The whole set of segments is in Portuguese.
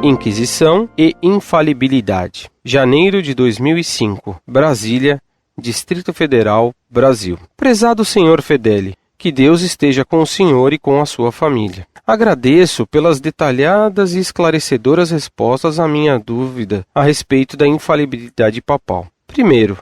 Inquisição e Infalibilidade. Janeiro de 2005. Brasília, Distrito Federal, Brasil. Prezado Senhor Fedeli, que Deus esteja com o senhor e com a sua família. Agradeço pelas detalhadas e esclarecedoras respostas à minha dúvida a respeito da infalibilidade papal. Primeiro,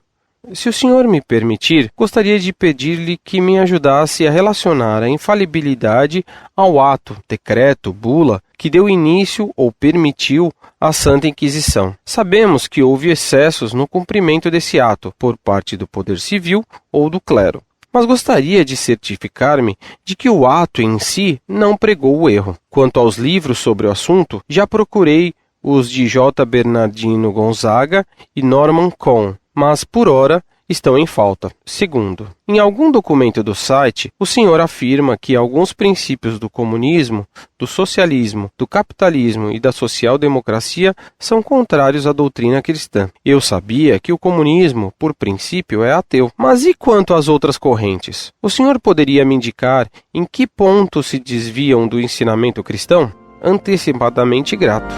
se o senhor me permitir, gostaria de pedir-lhe que me ajudasse a relacionar a infalibilidade ao ato, decreto, bula, que deu início ou permitiu a Santa Inquisição. Sabemos que houve excessos no cumprimento desse ato por parte do poder civil ou do clero, mas gostaria de certificar-me de que o ato em si não pregou o erro. Quanto aos livros sobre o assunto, já procurei os de J. Bernardino Gonzaga e Norman Cohn, mas, por ora, estão em falta. Segundo, em algum documento do site, o senhor afirma que alguns princípios do comunismo, do socialismo, do capitalismo e da social-democracia são contrários à doutrina cristã. Eu sabia que o comunismo, por princípio, é ateu. Mas e quanto às outras correntes? O senhor poderia me indicar em que ponto se desviam do ensinamento cristão? Antecipadamente grato.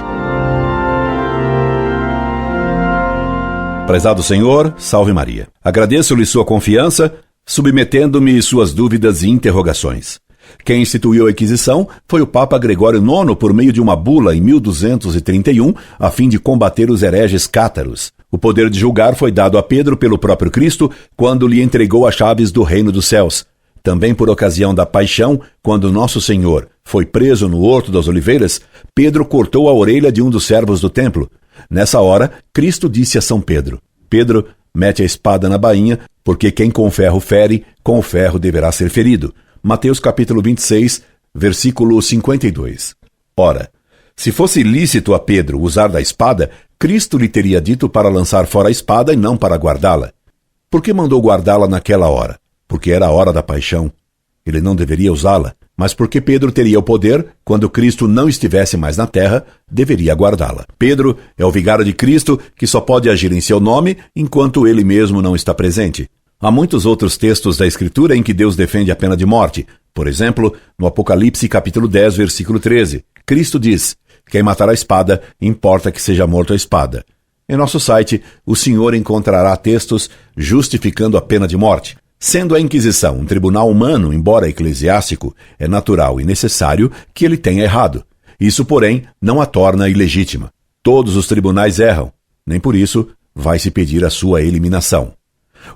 Prezado Senhor, salve Maria. Agradeço-lhe sua confiança, submetendo-me suas dúvidas e interrogações. Quem instituiu a Inquisição foi o Papa Gregório IX por meio de uma bula em 1231, a fim de combater os hereges cátaros. O poder de julgar foi dado a Pedro pelo próprio Cristo, quando lhe entregou as chaves do reino dos céus. Também por ocasião da paixão, quando Nosso Senhor foi preso no Horto das Oliveiras, Pedro cortou a orelha de um dos servos do templo. Nessa hora, Cristo disse a São Pedro: Pedro, mete a espada na bainha, porque quem com ferro fere, com o ferro deverá ser ferido. Mateus capítulo 26, versículo 52. Ora, se fosse lícito a Pedro usar da espada, Cristo lhe teria dito para lançar fora a espada e não para guardá-la. Por que mandou guardá-la naquela hora? Porque era a hora da paixão. Ele não deveria usá-la, mas porque Pedro teria o poder, quando Cristo não estivesse mais na terra, deveria guardá-la. Pedro é o vigário de Cristo que só pode agir em seu nome enquanto ele mesmo não está presente. Há muitos outros textos da Escritura em que Deus defende a pena de morte. Por exemplo, no Apocalipse capítulo 10, versículo 13, Cristo diz: quem matar a espada, importa que seja morto a espada. Em nosso site, o senhor encontrará textos justificando a pena de morte. Sendo a Inquisição um tribunal humano, embora eclesiástico, é natural e necessário que ele tenha errado. Isso, porém, não a torna ilegítima. Todos os tribunais erram, nem por isso vai se pedir a sua eliminação.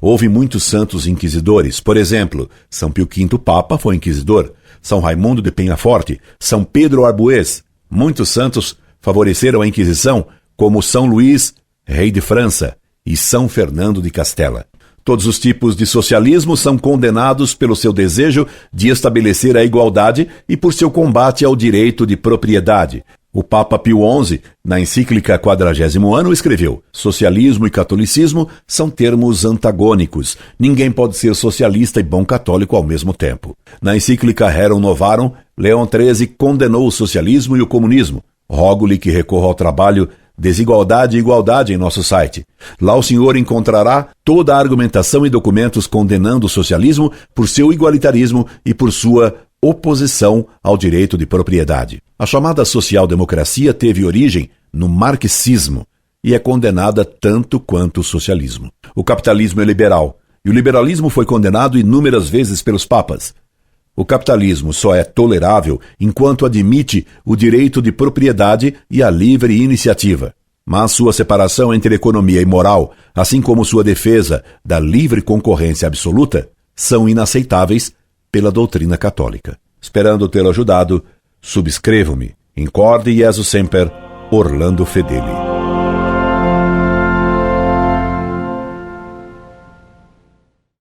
Houve muitos santos inquisidores, por exemplo, São Pio V Papa foi inquisidor, São Raimundo de Penhaforte, São Pedro Arbues. Muitos santos favoreceram a Inquisição, como São Luís, rei de França, e São Fernando de Castela. Todos os tipos de socialismo são condenados pelo seu desejo de estabelecer a igualdade e por seu combate ao direito de propriedade. O Papa Pio XI, na encíclica 40º Ano, escreveu: socialismo e catolicismo são termos antagônicos. Ninguém pode ser socialista e bom católico ao mesmo tempo. Na encíclica Rerum Novarum, Leão XIII condenou o socialismo e o comunismo. Rogo-lhe que recorra ao trabalho Desigualdade e Igualdade em nosso site. Lá o senhor encontrará toda a argumentação e documentos condenando o socialismo por seu igualitarismo e por sua oposição ao direito de propriedade. A chamada social-democracia teve origem no marxismo e é condenada tanto quanto o socialismo. O capitalismo é liberal e o liberalismo foi condenado inúmeras vezes pelos papas. O capitalismo só é tolerável enquanto admite o direito de propriedade e a livre iniciativa. Mas sua separação entre economia e moral, assim como sua defesa da livre concorrência absoluta, são inaceitáveis pela doutrina católica. Esperando tê-lo ajudado, subscrevo-me. Incorde Jesus Semper, Orlando Fedeli.